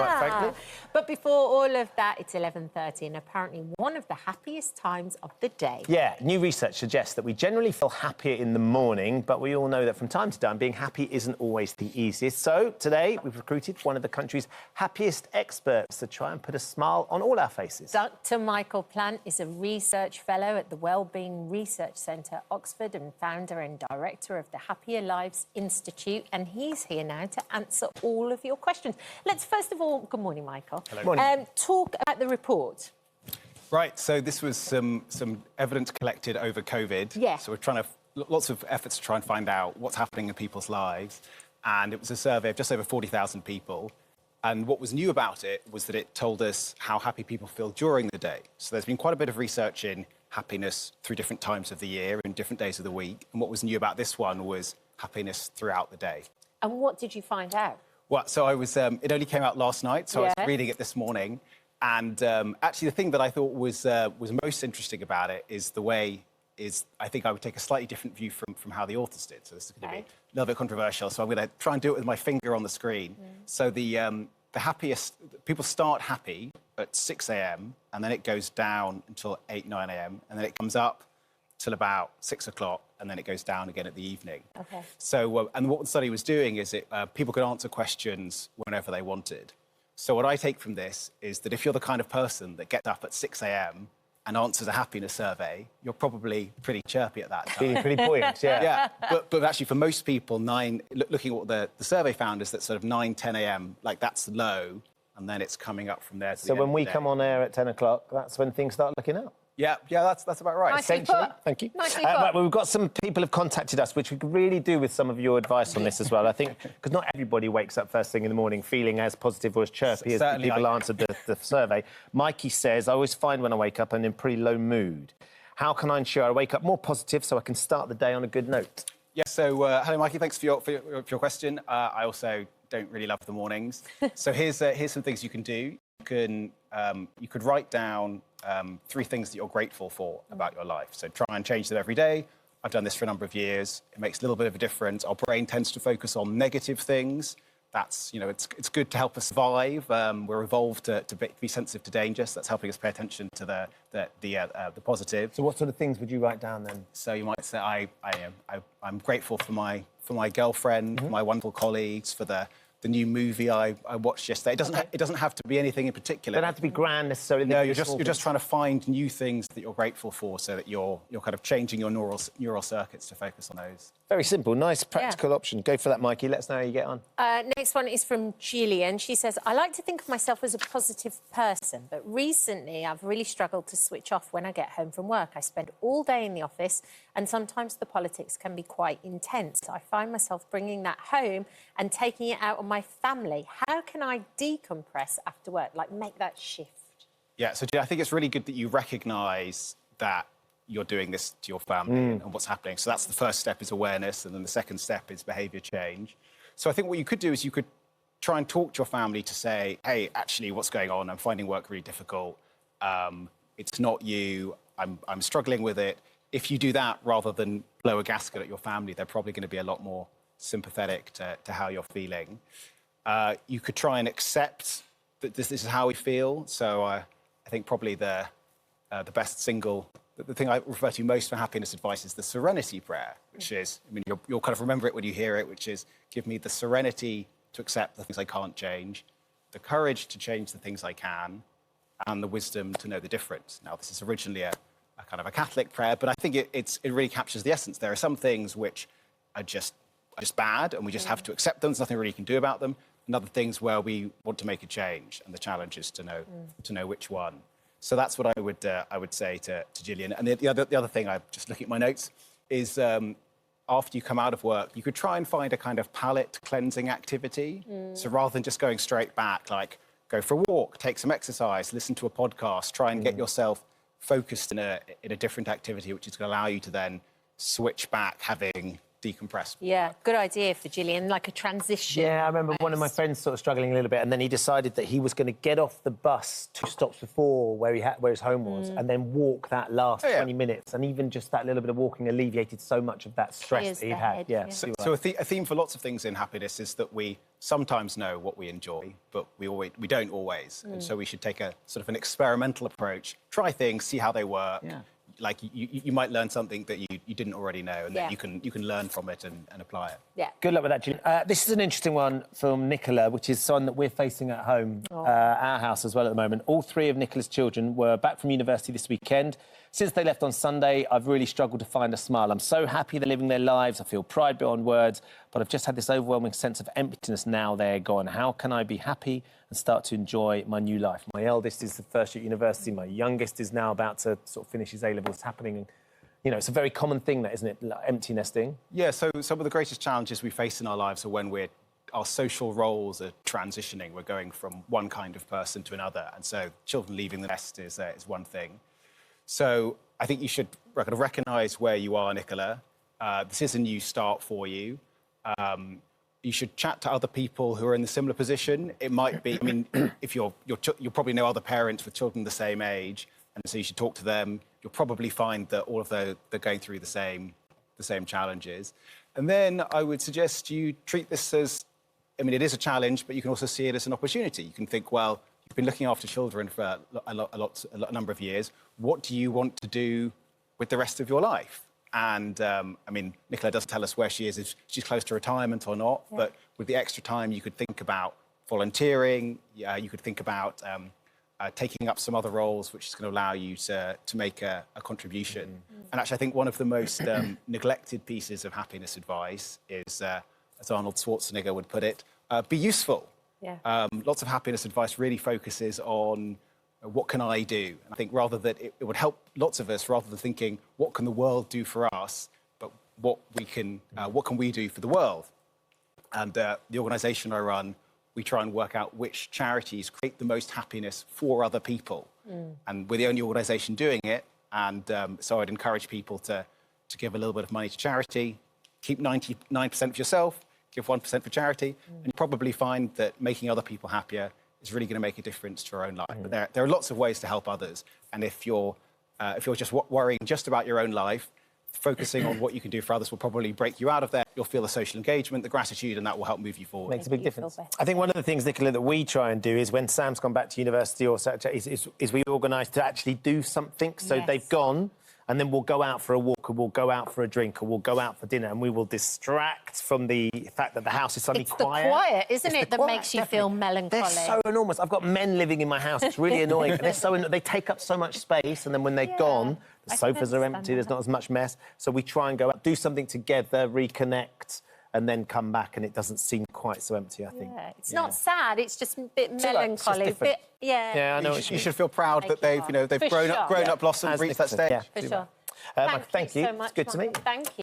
quite frankly. But before all of that, it's 11:30 and apparently one of the happiest times of the day. Yeah, new research suggests that we generally feel happier in the morning, but we all know that from time to time, being happy isn't always the easiest. So today, we've recruited one of the country's happiest experts to try and put a smile on all our faces. Dr. Michael Plant is a research fellow at the Wellbeing Research Centre, Oxford, and founder and director of the Happier Lives Institute. And he's here now to answer all of your questions. Let's first of all, good morning, Michael. Hello. Morning. Talk about the report. Right, so this was some evidence collected over COVID. Yeah. So we're trying to, lots of efforts to try and find out what's happening in people's lives. And it was a survey of just over 40,000 people. And what was new about it was that it told us how happy people feel during the day. So there's been quite a bit of research in happiness through different times of the year and different days of the week. And what was new about this one was happiness throughout the day. And what did you find out? Well, so I was, it only came out last night, so I was reading it this morning. And actually the thing that I thought was most interesting about it is the way I think I would take a slightly different view from how the authors did. So this is going to be a little bit controversial. So I'm going to try and do it with my finger on the screen. So the happiest, people start happy at 6 a.m. and then it goes down until 8, 9 a.m. and then it comes up till about 6 o'clock and then it goes down again at the evening. Okay. So, and what the study was doing is people could answer questions whenever they wanted. So what I take from this is that if you're the kind of person that gets up at 6 a.m. and answers a happiness survey, you're probably pretty chirpy at that time. Feeling pretty buoyant, yeah. Yeah, but actually for most people, looking at what the survey found is that sort of 9, 10 a.m., like that's low, and then it's coming up from there. So when we come on air at 10 o'clock, that's when things start looking up. Yeah, that's about right. Nicely Essentially. put. Thank you. Nicely Right, put. well, we've got some people have contacted us, which we could really do with some of your advice on this as well. I think, because not everybody wakes up first thing in the morning feeling as positive or as chirpy as the Certainly people answered the survey. Mikey says, I always find when I wake up I'm in a pretty low mood. How can I ensure I wake up more positive so I can start the day on a good note? Yes, so hello, Mikey, thanks for your question. I also don't really love the mornings. So here's some things you can do. You could write down 3 things that you're grateful for about your life. So try and change them every day. I've done this for a number of years. It makes a little bit of a difference. Our brain tends to focus on negative things. That's, it's good to help us survive. We're evolved to be sensitive to danger, so that's helping us pay attention to the positive. So what sort of things would you write down then? So you might say, I'm grateful for my girlfriend, for my wonderful colleagues, for the new movie I watched yesterday. It doesn't have to be anything in particular. It doesn't have to be grand necessarily. No, you're just trying to find new things that you're grateful for, so that you're kind of changing your neural circuits to focus on those. Very simple, nice, practical option. Go for that, Mikey. Let us know how you get on. Next one is from Gillian. She says, I like to think of myself as a positive person, but recently I've really struggled to switch off when I get home from work. I spend all day in the office and sometimes the politics can be quite intense. I find myself bringing that home and taking it out on my family. How can I decompress after work, like make that shift? Yeah, so I think it's really good that you recognise that you're doing this to your family and what's happening. So that's the first step, is awareness, and then the second step is behaviour change. So I think what you could do is you could try and talk to your family to say, hey, actually, what's going on? I'm finding work really difficult. It's not you. I'm struggling with it. If you do that, rather than blow a gasket at your family, they're probably going to be a lot more sympathetic to how you're feeling. You could try and accept that this is how we feel. So I think probably the best the thing I refer to most for happiness advice is the serenity prayer, which is, you'll kind of remember it when you hear it, which is, give me the serenity to accept the things I can't change, the courage to change the things I can, and the wisdom to know the difference. Now, this is originally a kind of a Catholic prayer, but I think it really captures the essence. There are some things which are just bad, and we just have to accept them. There's nothing really you can do about them. And other things where we want to make a change, and the challenge is to know which one. So that's what I would say to Gillian. And the other thing, I'm just looking at my notes, is after you come out of work, you could try and find a kind of palate cleansing activity. So rather than just going straight back, like go for a walk, take some exercise, listen to a podcast, try and get yourself focused in a different activity, which is going to allow you to then switch back having decompress. Yeah, good idea for Gillian, like a transition. Yeah, I remember one of my almost. friends sort of struggling a little bit, and then he decided that he was going to get off the bus 2 stops before where his home was, and then walk that last 20 minutes. And even just that little bit of walking alleviated so much of that stress Clears that he'd the had. head, Yeah. yeah. So a theme for lots of things in happiness is that we sometimes know what we enjoy, but we don't always. And so we should take a sort of an experimental approach, try things, see how they work. Yeah. Like you might learn something that you didn't already know, and Yeah. then you can learn from it and apply it. Yeah. Good luck with that, Gillian. This is an interesting one from Nicola, which is someone that we're facing at home, our house as well at the moment. All 3 of Nicola's children were back from university this weekend. Since they left on Sunday, I've really struggled to find a smile. I'm so happy they're living their lives. I feel pride beyond words, but I've just had this overwhelming sense of emptiness now they're gone. How can I be happy and start to enjoy my new life? My eldest is the first year at university. My youngest is now about to sort of finish his A-levels. It's happening. And, you know, it's a very common thing, that, isn't it? Like empty nesting. Yeah, so some of the greatest challenges we face in our lives are when our social roles are transitioning. We're going from one kind of person to another. And so children leaving the nest is one thing. So I think you should kind of recognise where you are, Nicola. This is a new start for you. You should chat to other people who are in a similar position. It might be, I mean, if you'll probably know other parents with children the same age, and so you should talk to them. You'll probably find that all of they're going through the same challenges. And then I would suggest you treat this as, I mean, it is a challenge, but you can also see it as an opportunity. You can think, well, you've been looking after children for a number of years. What do you want to do with the rest of your life? And, I mean, Nicola doesn't tell us where she is, if she's close to retirement or not, but with the extra time, you could think about volunteering, you could think about taking up some other roles, which is going to allow you to make a contribution. And actually, I think one of the most neglected pieces of happiness advice is, as Arnold Schwarzenegger would put it, be useful. Yeah. Lots of happiness advice really focuses on what can I do? And I think rather that it would help lots of us, rather than thinking, what can the world do for us, but what can we do for the world? And the organisation I run, we try and work out which charities create the most happiness for other people. And we're the only organisation doing it. And so I'd encourage people to give a little bit of money to charity, keep 99% for yourself, give 1% for charity, and you probably find that making other people happier is really going to make a difference to your own life. But there are lots of ways to help others. And if you're just worrying just about your own life, focusing on what you can do for others will probably break you out of there. You'll feel the social engagement, the gratitude, and that will help move you forward. Makes a big difference. I think one of the things, Nicola, that we try and do is when Sam's gone back to university or such, is we organise to actually do something. So they've gone, and then we'll go out for a walk, or we'll go out for a drink, or we'll go out for dinner, and we will distract from the fact that the house is suddenly quiet. It's the quiet, isn't it, that makes you feel melancholy? They're so enormous. I've got men living in my house. It's really annoying. And they take up so much space, and then when they're gone, the sofas are empty. There's not as much mess. So we try and go out, do something together, reconnect, and then come back, and it doesn't seem quite so empty, I think. Yeah. It's not sad. It's just a bit melancholy. It's just Yeah, I know. You should feel proud that they've grown up, blossomed, reached that stage. Yeah. For sure. Thank you. So much, It's good to meet you. Thank you.